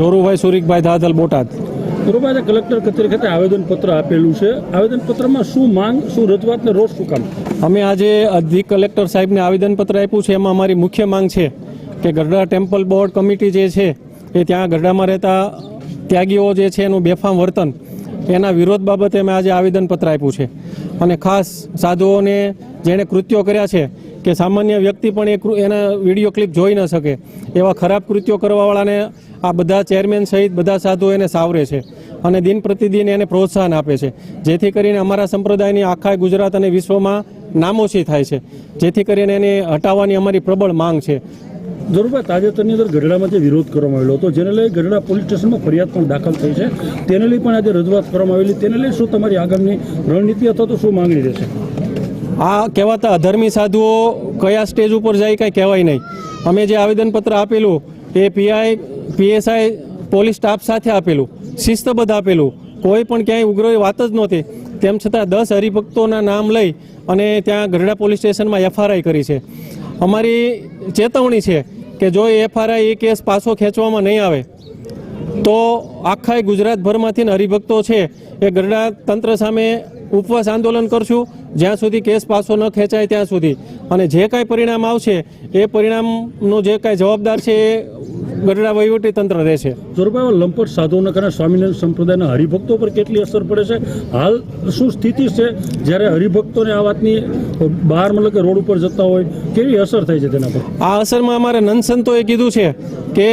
ચોરુભાઈ સુરીકભાઈ ધાધલ, બોટાદ. બરોબર, કલેક્ટર કચેરી ખાતે આવેદનપત્ર આપેલું છે. આવેદનપત્રમાં શું માંગ, શું રજૂઆત ને રોષ શું કામ? અમે આજે અધિક કલેક્ટર સાહેબને આવેદનપત્ર આપ્યું છે. એમાં અમારી મુખ્ય માંગ છે કે ગઢડા ટેમ્પલ બોર્ડ કમિટી જે છે એ ત્યાં ગઢડામાં રહેતા ત્યાગીઓ જે છે એનું બેફામ વર્તન, એના વિરોધ બાબતે અમે આજે આવેદનપત્ર આપ્યું છે. અને ખાસ સાધુઓને જેણે કૃત્યો કર્યા છે કે સામાન્ય વ્યક્તિ પણ એના વિડીયો ક્લિપ જોઈ ન શકે એવા ખરાબ કૃત્યો કરવાવાળાને આ બધા ચેરમેન સહિત બધા સાધુઓ એને સાવરે છે અને દિન પ્રતિદિન એને પ્રોત્સાહન આપે છે, જેથી કરીને અમારા સંપ્રદાયની આખા ગુજરાત અને વિશ્વમાં નામોશી થાય છે. જેથી કરીને એને હટાવવાની અમારી પ્રબળ માંગ છે. જરૂરભાઈ, તાજેતરની અંદર ગઢડામાં જે વિરોધ કરવામાં આવેલો હતો, જેને લઈ ગઢડા પોલીસ સ્ટેશનમાં ફરિયાદ પણ દાખલ થઈ છે, તેને લઈ પણ આજે રજૂઆત કરવામાં આવેલી. તેને લઈ શું તમારી આગામી રણનીતિ અથવા તો શું માંગણી રહેશે? આ કહેવાતા અધર્મી સાધુઓ કયા સ્ટેજ ઉપર જાય કાંઈ કહેવાય નહીં. અમે જે આવેદનપત્ર આપેલું એ PSI પોલીસ સ્ટાફ સાથે આપેલું, શિસ્તબદ્ધ આપેલું, કોઈ પણ ક્યાંય ઉગ્ર વાત જ નહોતી. તેમ છતાં 10 હરિભક્તોના નામ લઈ અને ત્યાં ગઢડા પોલીસ સ્ટેશનમાં FRI કરી છે. અમારી ચેતવણી છે કે જો FRI એ કેસ પાછો ખેંચવામાં નહીં આવે તો આખા ગુજરાતભરમાંથી હરિભક્તો છે એ ગઢડા તંત્ર સામે ઉપવાસ આંદોલન કરશું જ્યાં સુધી કેસ પાછો ન ખેંચાય ત્યાં સુધી. અને જે કાંઈ પરિણામ આવશે એ પરિણામનો જે કાંઈ જવાબદાર છે એ ગઢડા વહીવટી તંત્ર રહેશે. જોરભાઈ, લંપટ સાધુઓના કારણે સ્વામિનારાયણ સંપ્રદાયના હરિભક્તો પર કેટલી અસર પડે છે? હાલ શું સ્થિતિ છે જ્યારે હરિભક્તોને આ વાતની બહાર મતલબ કે રોડ ઉપર જતા હોય, કેવી અસર થાય છે તેના પર? આ અસરમાં અમારે નનસંતોએ કીધું છે કે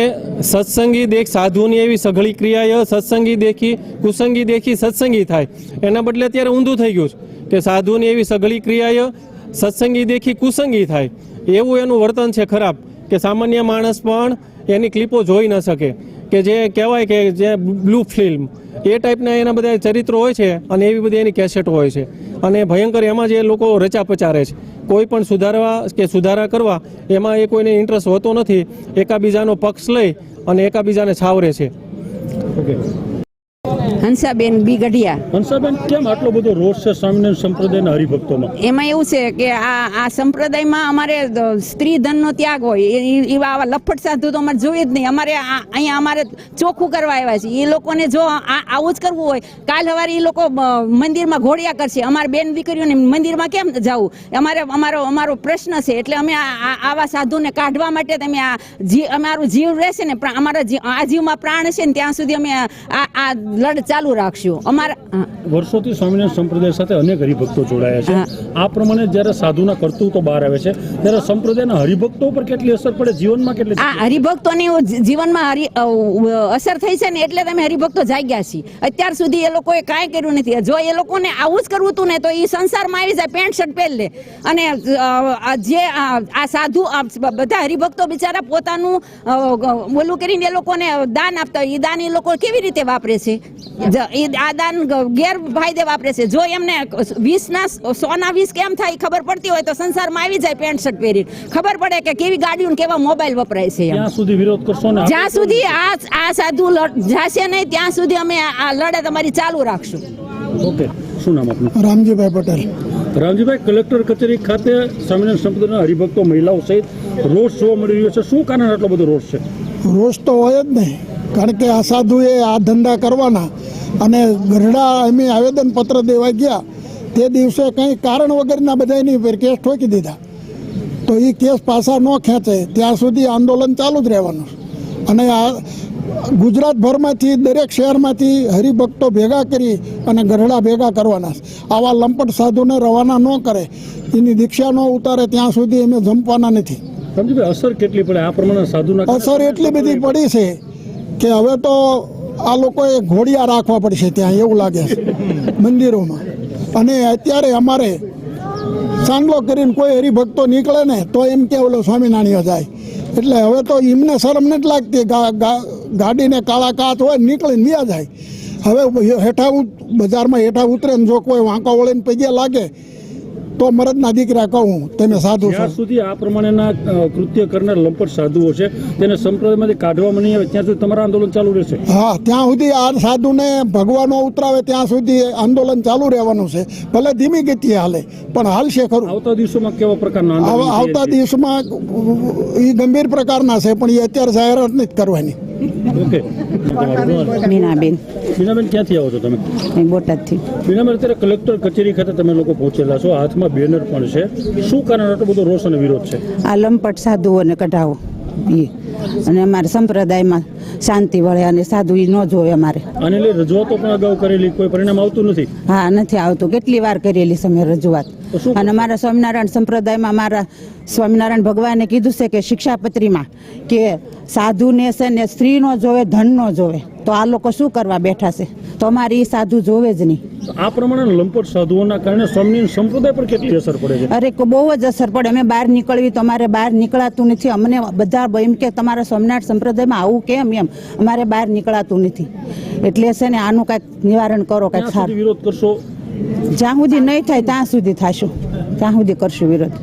સત્સંગી દેખ સાધુની એવી સઘળી ક્રિયાએ સત્સંગી દેખી કુસંગી દેખી સત્સંગી થાય. એના બદલે અત્યારે ઊંધું થઈ ગયું છે કે સાધુની એવી સઘળી ક્રિયાએ સત્સંગી દેખી કુસંગી થાય. એવું એનું વર્તન છે ખરાબ કે સામાન્ય માણસ પણ એની ક્લિપો જોઈ ન શકે, કે જે કહેવાય કે જે બ્લુ ફિલ્મ એ ટાઈપના એના બધા ચરિત્રો હોય છે અને એવી બધી એની કેસેટો હોય છે. અને ભયંકર એમાં જે લોકો રચા પચારે છે, કોઈ પણ સુધારા કરવા એમાં એ કોઈને ઇન્ટરેસ્ટ હોતો નથી. એકાબીજાનો પક્ષ લઈ અને એકાબીજાને છાવરે છે. ઓકે, હંસાબેન બી ગઢિયા. હંસાબેન, કેમ આટલો બધો રોષ છે સ્વામિનારાયણ સંપ્રદાયના હરિભક્તોમાં? એમાં એવું છે કે આ સંપ્રદાયમાં અમારે સ્ત્રી ધનનો ત્યાગ હોય, એવા આવા લફટ સાધુ તો અમારે જોઈએ જ નહીં. અમારે અહીંયા અમારે ચોખ્ખું કરવા આવ્યા છે. એ લોકોને જો આવું જ કરવું હોય, કાલ સવારે એ લોકો મંદિરમાં ઘોડિયા કરશે. અમારે બેન દીકરીઓને મંદિરમાં કેમ જવું? અમારો પ્રશ્ન છે. એટલે અમે આવા સાધુને કાઢવા માટે તમે અમારું જીવ રહેશે ને, અમારા આ જીવમાં પ્રાણ છે ને ત્યાં સુધી અમે આ લડ ચાલુ રાખશું. અમારા વર્ષોથી સ્વામિનારાયણ સંપ્રદાય સાથે અનેક હરિભક્તો જોડાયા છે. આ પ્રમાણે જ્યારે સાધુના કરતૂતો બહાર આવે છે ત્યારે સંપ્રદાયના હરિભક્તો પર કેટલી અસર પડે, જીવનમાં કેટલી? આ હરિભક્તોની જીવનમાં અસર થઈ છે ને એટલે તમે હરિભક્તો જાગ્યા છીએ. અત્યાર સુધી એ લોકોએ કાંઈ કર્યું નથી. જો એ લોકોને આવું જ કરવું હતું ને તો એ સંસારમાં આવી જાય, પેન્ટ શર્ટ પહેરી લે. અને જે આ સાધુ બધા હરિભક્તો બિચારા પોતાનું ઓલું કરીને એ લોકોને દાન આપતા હોય, એ દાન એ લોકો કેવી રીતે વાપરે છે? આ દાન ગેરફાયદે વાપરે છે. જો એમને 100ના 20 કેમ થાય ખબર પડતી હોય તો સંસારમાં આવી જાય પેન્ટ શર્ટ પહેરી. ખબર પડે કે કેવી ગાડીઓ કેવા મોબાઈલ વપરાય છે. ત્યાં સુધી વિરોધ કરશો ને? જ્યાં સુધી આ સાધુ જાશે નહીં ત્યાં સુધી અમે આ લડત અમારી ચાલુ રાખશું. ઓકે, શું નામ આપનું? રામજીભાઈ પટેલ. રામજીભાઈ, કલેક્ટર કચેરી ખાતે સ્વામિનારાયણ સંપ્રદાયના હરિભક્તો મહિલાઓ સહિત રોષ જોવા મળી રહ્યો છે. શું કારણ આટલો બધો રોષ છે? રોષ તો હોય જ નહીં, કારણ કે આ સાધુએ આ ધંધા કરવાના. અને ગઢડા અમે આવેદનપત્ર દેવા ગયા તે દિવસે કંઈ કારણ વગરના બધાની પર કેસ ઠોકી દીધા. તો એ કેસ પાછા ન ખેંચે ત્યાં સુધી આંદોલન ચાલુ જ રહેવાનું. અને આ ગુજરાતભરમાંથી દરેક શહેરમાંથી હરિભક્તો ભેગા કરી અને ગઢડા ભેગા કરવાના. આવા લંપટ સાધુને રવાના ન કરે, એની દીક્ષા ન ઉતારે ત્યાં સુધી અમે જંપવાના નથી. સમજી, અસર કેટલી પડે આ પ્રમાણે સાધુના? અસર એટલી બધી પડી છે કે હવે તો આ લોકોએ ઘોડિયા રાખવા પડશે ત્યાં, એવું લાગે છે મંદિરોમાં. અને અત્યારે અમારે ચાંદલો કરીને કોઈ હરિભક્તો નીકળે ને તો એમ કે ઓલો સ્વામિનારાયણ જાય. એટલે હવે તો એમને શરમ નથી લાગતી. ગાડીને કાળા કાચ હોય નીકળીને વ્યા જાય. હવે બજારમાં હેઠા ઉતરે ને જો કોઈ વાંકો વળીને પગે લાગે તો મરદના દીકરા કહું તમે સાધુ છો. જ્યાં સુધી આ પ્રમાણેના કૃત્ય કરનાર લંપટ સાધુઓ છે તેને સંપ્રદાયમાંથી કાઢવામાં નહીં આવે ત્યાં સુધી તમારા આંદોલન ચાલુ રહેશે? હા, ત્યાં સુધી આ સાધુને ભગવાનો ઉતરાવે ત્યાં સુધી આંદોલન ચાલુ રહેવાનું છે. ભલે ધીમી ગતિએ હાલે પણ હાલશે ખરું. આવતા દિવસોમાં કેવા પ્રકારના? આવતા દિવસમાં એ ગંભીર પ્રકારના છે પણ એ અત્યારે જાહેરાત નથી કરવાની. ઓકે તમારું મીનાબેન બીનાબેન ક્યાંથી આવો છો તમે? અહીં બોટાદથી. બીનાબેન અત્યારે કલેક્ટર કચેરી ખાતે તમે લોકો પહોંચેલા છો, હાથમાં બેનર પણ છે, શું કારણ આટલો બધો રોષ અને વિરોધ છે? આ લંપટ સાધુઓને કઢાવો એ, અને અમારા સંપ્રદાયમાં શાંતિ વળે અને સાધુ એ ન જોવે અમારે. આને લઈ રજૂઆતો પણ અગાઉ કરેલી, કોઈ પરિણામ આવતું નથી. હા, નથી આવતું. કેટલી વાર કરેલી છે અમે રજૂઆત. તો શું અને મારા સ્વામિનારાયણ સંપ્રદાયમાં મારા સ્વામિનારાયણ ભગવાને કીધું છે કે શિક્ષાપત્રીમાં કે સાધુને છે ને સ્ત્રી નો જોવે, ધન નો જોવે. તો આ લોકો શું કરવા બેઠા છે? તો અમારે એ સાધુ જોવે જ નહીં. આ પ્રમાણે લંપટ સાધુઓના કારણે સ્વામિનારાયણ સંપ્રદાય પર કેટલી અસર પડે છે? અરે બહુ જ અસર પડે. અમે બહાર નીકળવી તો અમારે બહાર નીકળાતું નથી. અમને બધા એમ કે તમારા સ્વામિનારાયણ સંપ્રદાયમાં આવું કેમ, એમ અમારે બહાર નીકળાતું નથી. એટલે છે ને આનું કાંઈક નિવારણ કરો, કાંઈક ક્યાં સુધી સારું. વિરોધ કરશો? જ્યાં સુધી નહીં થાય ત્યાં સુધી થશું, ત્યાં સુધી કરશું વિરોધ.